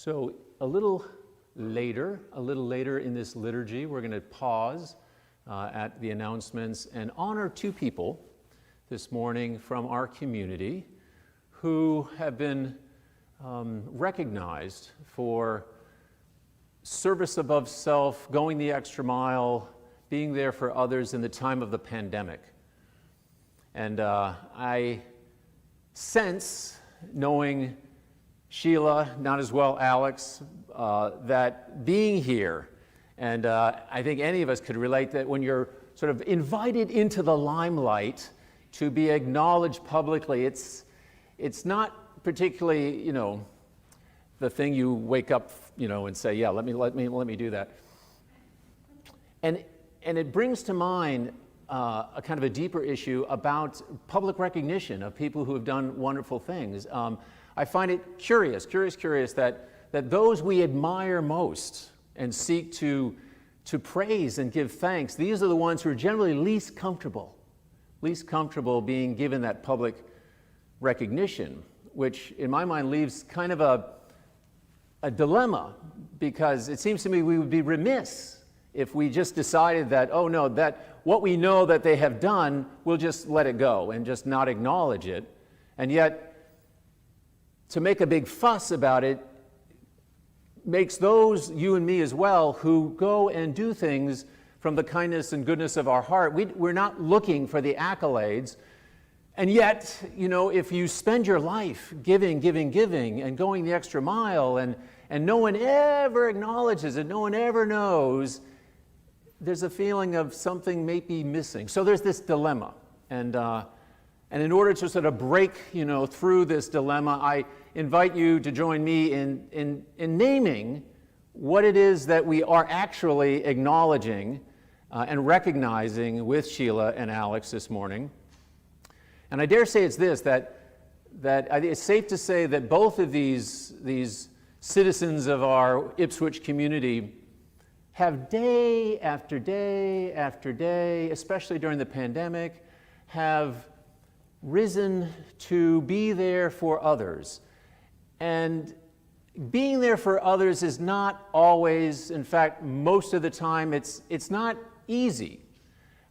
So a little later in this liturgy, we're going to pause at the announcements and honor two people this morning from our community who have been recognized for service above self, going the extra mile, being there for others in the time of the pandemic. And I sense, knowing Sheila, not as well Alex, that being here, and I think any of us could relate that when you're sort of invited into the limelight to be acknowledged publicly, it's not particularly, the thing you wake up, and say, yeah, let me do that. And it brings to mind a kind of a deeper issue about public recognition of people who have done wonderful things. I find it curious that those we admire most and seek to praise and give thanks, these are the ones who are generally least comfortable being given that public recognition, which in my mind leaves kind of a dilemma, because it seems to me we would be remiss if we just decided that, oh no, that what we know that they have done, we'll just let it go and just not acknowledge it. And yet, to make a big fuss about it makes those, you and me as well, who go and do things from the kindness and goodness of our heart. We're not looking for the accolades. And yet, if you spend your life giving, and going the extra mile, and no one ever acknowledges it, no one ever knows, there's a feeling of something may be missing. So there's this dilemma. And in order to sort of break, through this dilemma, I invite you to join me in naming what it is that we are actually acknowledging and recognizing with Sheila and Alex this morning. And I dare say it's this, that it's safe to say that both of these citizens of our Ipswich community have day after day after day, especially during the pandemic, have risen to be there for others. And being there for others is not always, in fact, most of the time, it's not easy.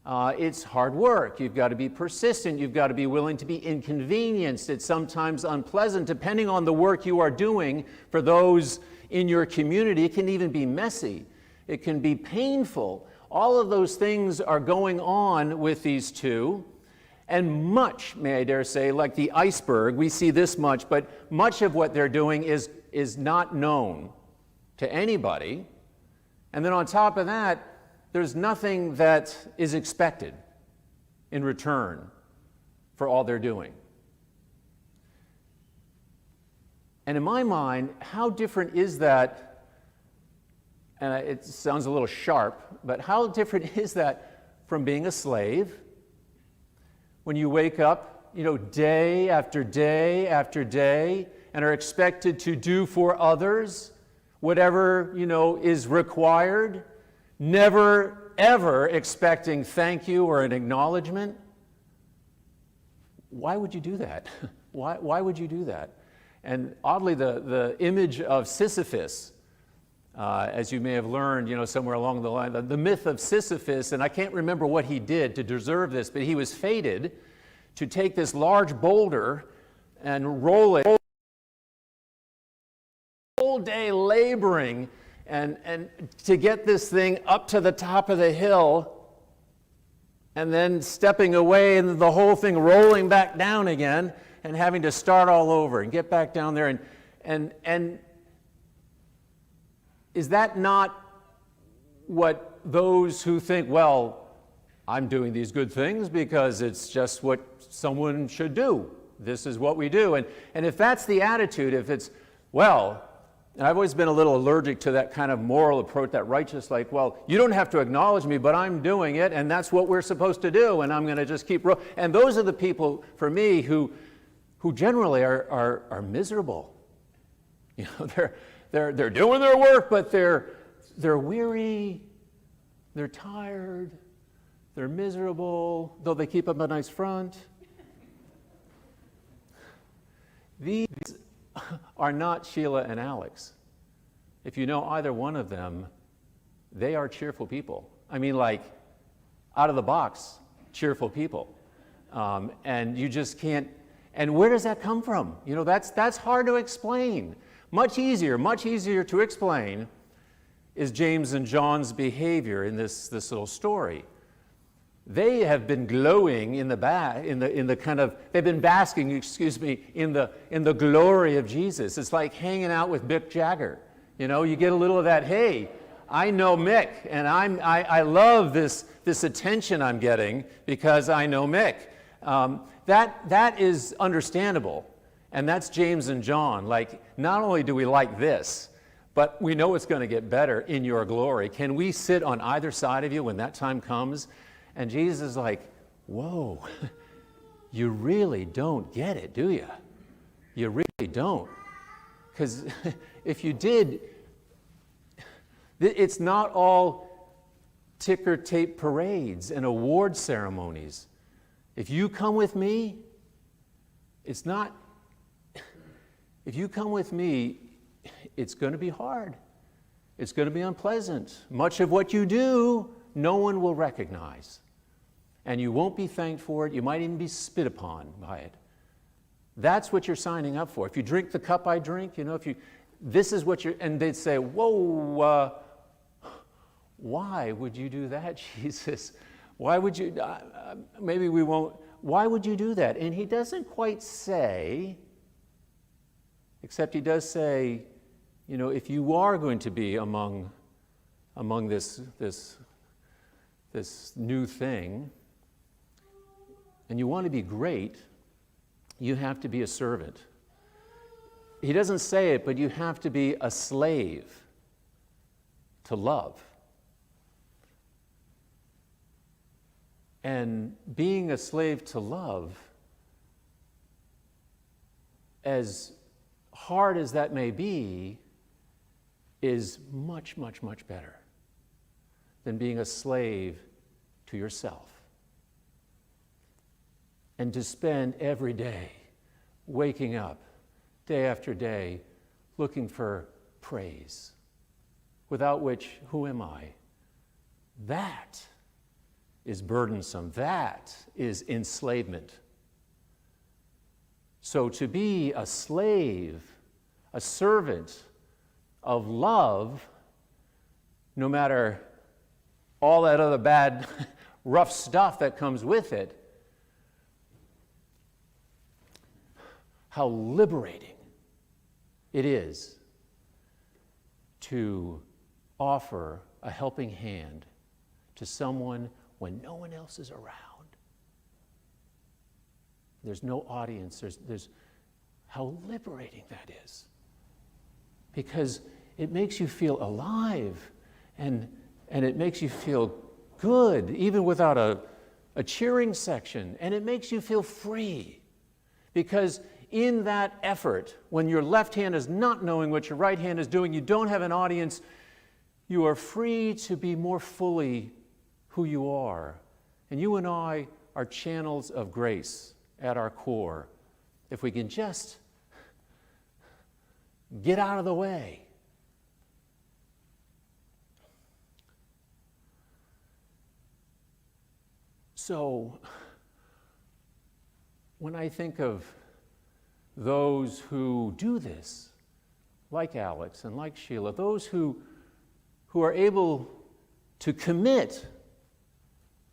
It's hard work. You've got to be persistent. You've got to be willing to be inconvenienced. It's sometimes unpleasant, depending on the work you are doing for those in your community. It can even be messy. It can be painful. All of those things are going on with these two. And much, may I dare say, like the iceberg, we see this much, but much of what they're doing is not known to anybody. And then on top of that, there's nothing that is expected in return for all they're doing. And in my mind, how different is that? And it sounds a little sharp, but how different is that from being a slave? When you wake up, day after day after day, and are expected to do for others whatever, is required, never, ever expecting thank you or an acknowledgement. Why would you do that? Why would you do that? And oddly, the image of Sisyphus, as you may have learned, somewhere along the line, the myth of Sisyphus, and I can't remember what he did to deserve this, but he was fated to take this large boulder and roll it all day laboring and to get this thing up to the top of the hill, and then stepping away and the whole thing rolling back down again and having to start all over and get back down there. And is that not what those who think, well, I'm doing these good things because it's just what someone should do. This is what we do. And if that's the attitude, if it's, well, and I've always been a little allergic to that kind of moral approach, that righteous, like, well, you don't have to acknowledge me, but I'm doing it, and that's what we're supposed to do, and I'm going to just keep. And those are the people, for me, who generally are miserable. They're doing their work, but they're weary, they're tired, they're miserable, though they keep up a nice front. These are not Sheila and Alex. if you know either one of them, they are cheerful people. I mean, like, out of the box, cheerful people. And you just can't, and where does that come from? You know, that's hard to explain. Much easier to explain is James and John's behavior in this little story. They have been glowing in the kind of, they've been basking, in the glory of Jesus. It's like hanging out with Mick Jagger. You know, you get a little of that, hey, I know Mick, and I love this attention I'm getting because I know Mick. That is understandable, and that's James and John. Like, not only do we like this, but we know it's going to get better in your glory. Can we sit on either side of you when that time comes? And Jesus is like, whoa, you really don't get it, do you? You really don't. Because if you did, it's not all ticker tape parades and award ceremonies. If you come with me, it's not, if you come with me, it's going to be hard. It's going to be unpleasant. Much of what you do, no one will recognize. And you won't be thanked for it. You might even be spit upon by it. That's what you're signing up for. If you drink the cup I drink, you know, this is what you're, and they'd say, whoa, why would you do that, Jesus? Why would you, maybe we won't, why would you do that? And he doesn't quite say, except he does say, you know, if you are going to be among this new thing, and you want to be great, you have to be a servant. He doesn't say it, but you have to be a slave to love. And being a slave to love, as hard as that may be, is much, much, much better than being a slave to yourself. And to spend every day waking up, day after day, looking for praise, without which, who am I? That is burdensome. That is enslavement. So to be a slave, a servant of love, no matter all that other bad, rough stuff that comes with it, how liberating it is to offer a helping hand to someone when no one else is around. There's no audience. There's how liberating that is. Because it makes you feel alive, and it makes you feel good, even without a cheering section, and it makes you feel free. Because in that effort, when your left hand is not knowing what your right hand is doing, you don't have an audience, you are free to be more fully who you are. And you and I are channels of grace at our core. If we can just get out of the way. So, when I think of those who do this, like Alex and like Sheila, those who are able to commit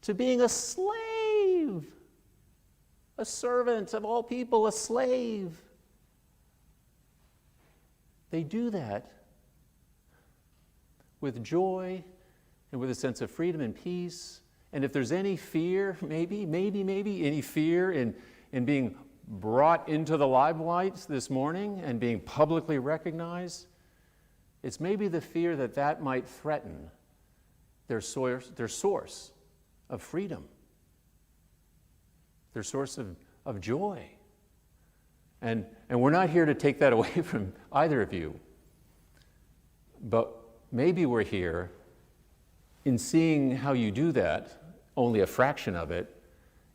to being a slave, a servant of all people, a slave. They do that with joy and with a sense of freedom and peace. And if there's any fear, maybe any fear in being brought into the limelight this morning and being publicly recognized, it's maybe the fear that might threaten their source of freedom, their source of joy. And we're not here to take that away from either of you. But maybe we're here in seeing how you do that, only a fraction of it,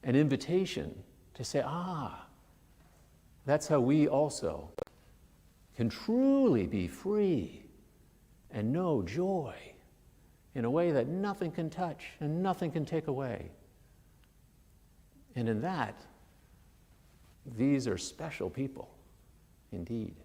an invitation to say, that's how we also can truly be free and know joy in a way that nothing can touch and nothing can take away. And in that, these are special people indeed.